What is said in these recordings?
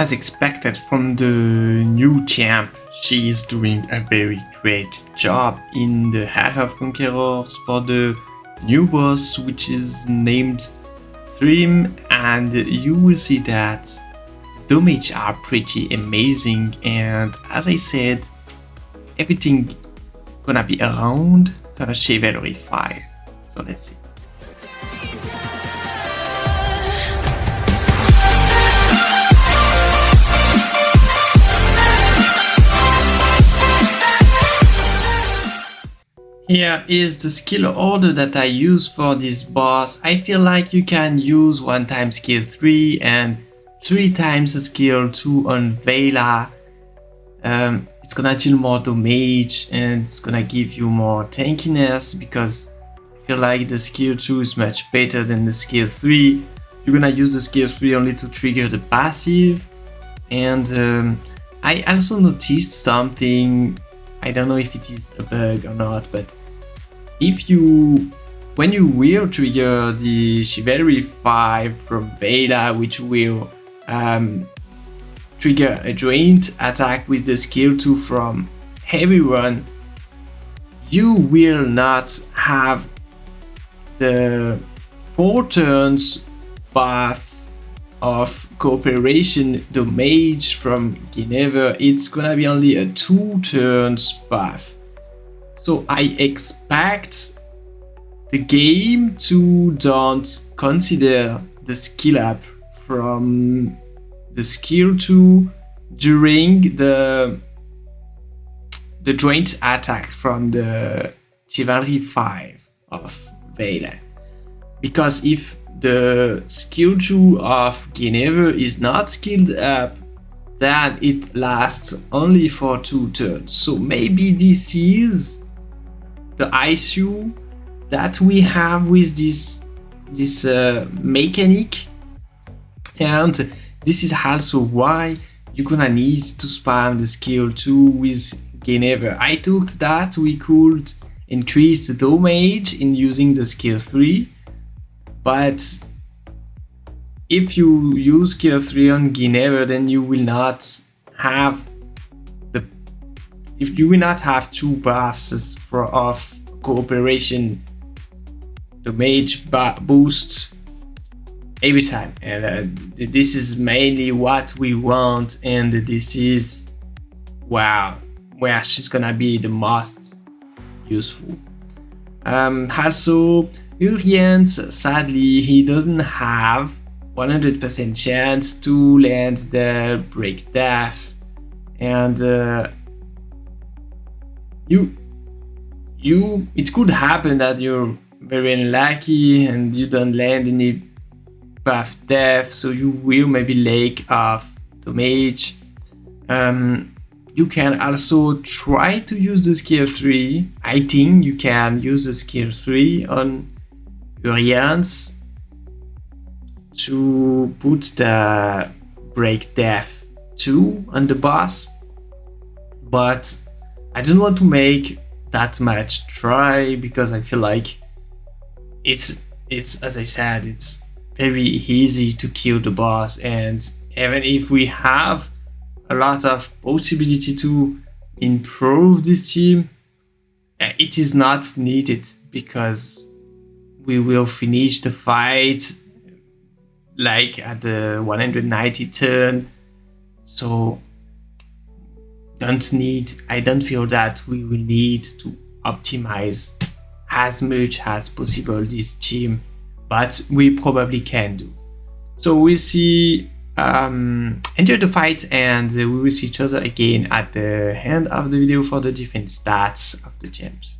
As expected from the new champ, she is doing a very great job in the Heart of Conquerors for the new boss, which is named Thrym, and you will see that the damage are pretty amazing, and as I said, everything gonna be around her chivalry 5. So let's see. Here is the skill order that I use for this boss. I feel like you can use 1 time skill 3 and 3 times the skill 2 on VALLA. It's gonna deal more damage and it's gonna give you more tankiness, because I feel like the skill 2 is much better than the skill 3. You're gonna use the skill 3 only to trigger the passive. And I also noticed something. I don't know if it is a bug or not, but when you will trigger the Chivalry 5 from VALLA, which will trigger a joint attack with the skill 2 from Heavy Run, you will not have the 4 turns buff of cooperation damage from Guinevere. It's gonna be only a 2 turns buff. So I expect the game to don't consider the skill up from the skill 2 during the joint attack from the Chivalry 5 of VALLA. Because if the skill 2 of Guinevere is not skilled up, then it lasts only for 2 turns. So maybe this is the issue that we have with this mechanic, and this is also why you're gonna need to spam the skill 2 with Guinevere. I thought that we could increase the damage in using the skill 3, but if you use skill 3 on Guinevere, then you will not have 2 buffs of cooperation damage boost every time, and this is mainly what we want, and this is where she's gonna be the most useful. Also, Uriens, sadly, he doesn't have 100% chance to land the break death, and it could happen that you're very unlucky and you don't land any buff death, so you will maybe lack of damage. You can also try to use the skill 3. I think you can use the skill 3 on Uriens to put the break death 2 on the boss, but I don't want to make that much try, because I feel like it's as I said, it's very easy to kill the boss, and even if we have a lot of possibility to improve this team, it is not needed, because we will finish the fight like at the 190 turn. So I don't feel that we will need to optimize as much as possible this team, but we probably can do. So we'll see, enjoy the fight, and we will see each other again at the end of the video for the different stats of the champs.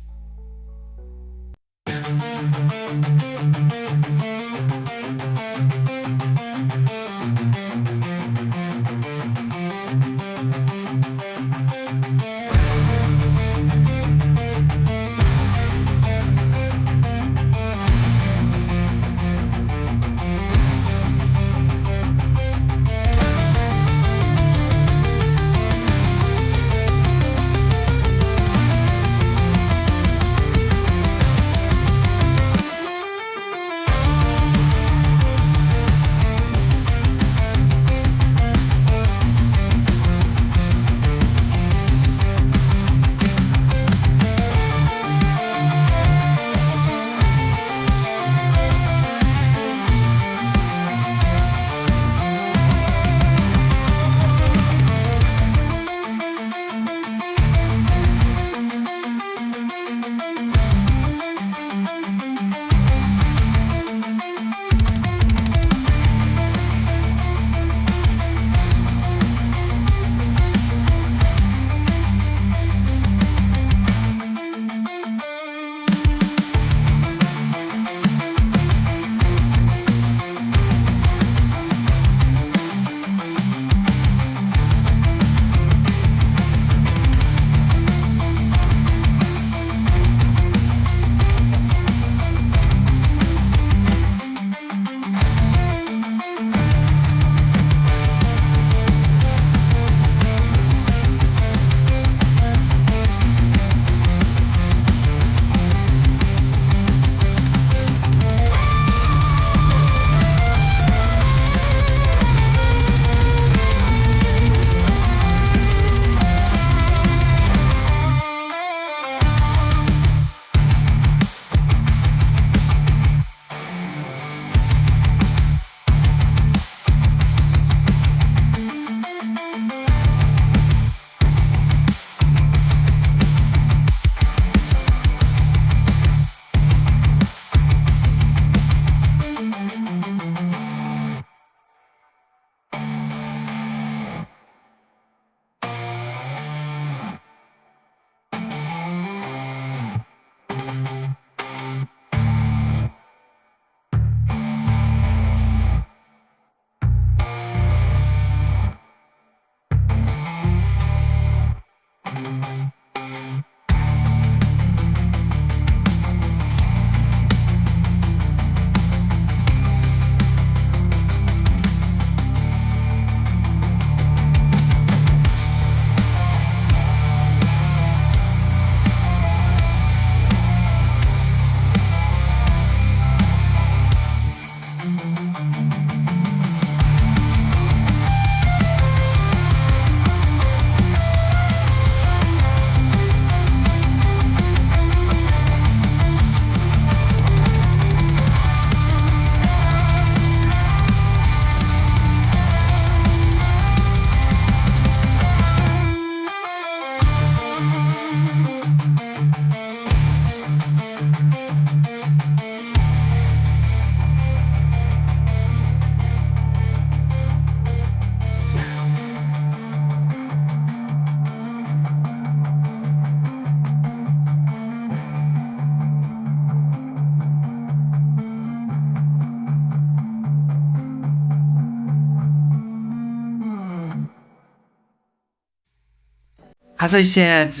As I said,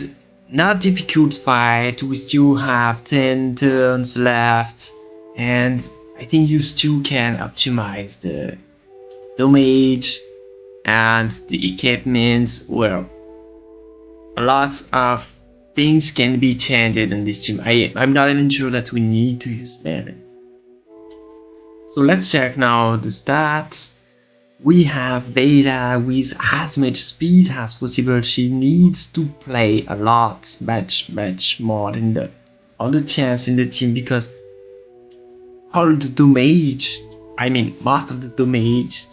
not difficult fight. We still have 10 turns left, and I think you still can optimize the damage and the equipment. Well, a lot of things can be changed in this team. I'm not even sure that we need to use melee. So let's check now the stats. We have VALLA with as much speed as possible. She needs to play a lot, much more than the other champs in the team, because all the damage, I mean most of the damage,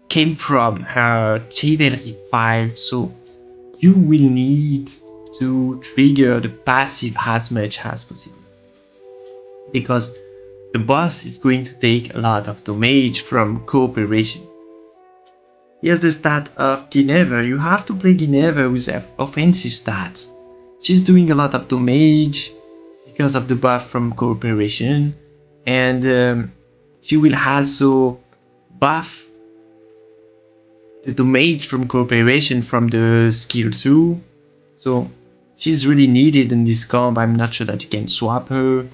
came from her chivalry 5, so you will need to trigger the passive as much as possible, because the boss is going to take a lot of damage from cooperation. Here's the stat of Guinevere. You have to play Guinevere with offensive stats. She's doing a lot of damage because of the buff from cooperation, and she will also buff the damage from cooperation from the skill 2. So she's really needed in this comp. I'm not sure that you can swap her.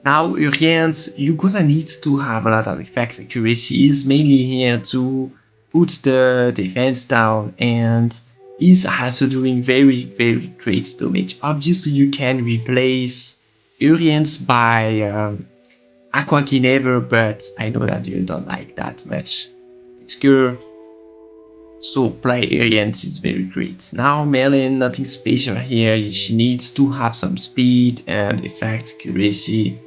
Now Uriens, you're gonna need to have a lot of effect accuracy. Is mainly here to put the defense down, and is also doing very great damage. Obviously you can replace Uriens by Aqua Guinevere, but I know that you don't like that much this girl. So play Uriens is very great. Now Merlin, nothing special here. She needs to have some speed and effect accuracy.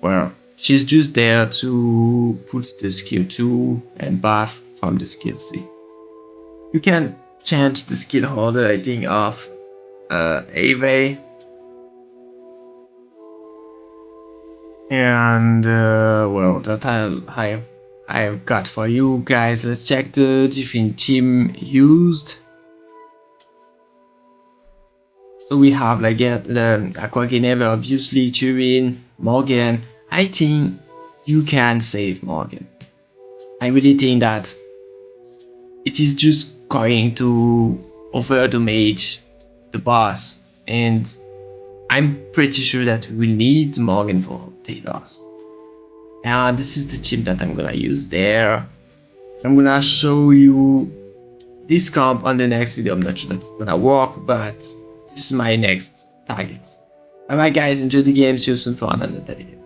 Well, she's just there to put the skill 2 and buff from the skill 3. You can change the skill order, I think, of Ave. And well, that I have got for you guys. Let's check the different team used. So we have like the Aqua Guinevere, obviously, Turin, Morgan. I think you can save Morgan. I really think that it is just going to over damage the boss, and I'm pretty sure that we will need Morgan for Talos. And this is the chip that I'm gonna use there. I'm gonna show you this comp on the next video. I'm not sure that's gonna work, but this is my next target. Alright guys, enjoy the game. See you soon for another video.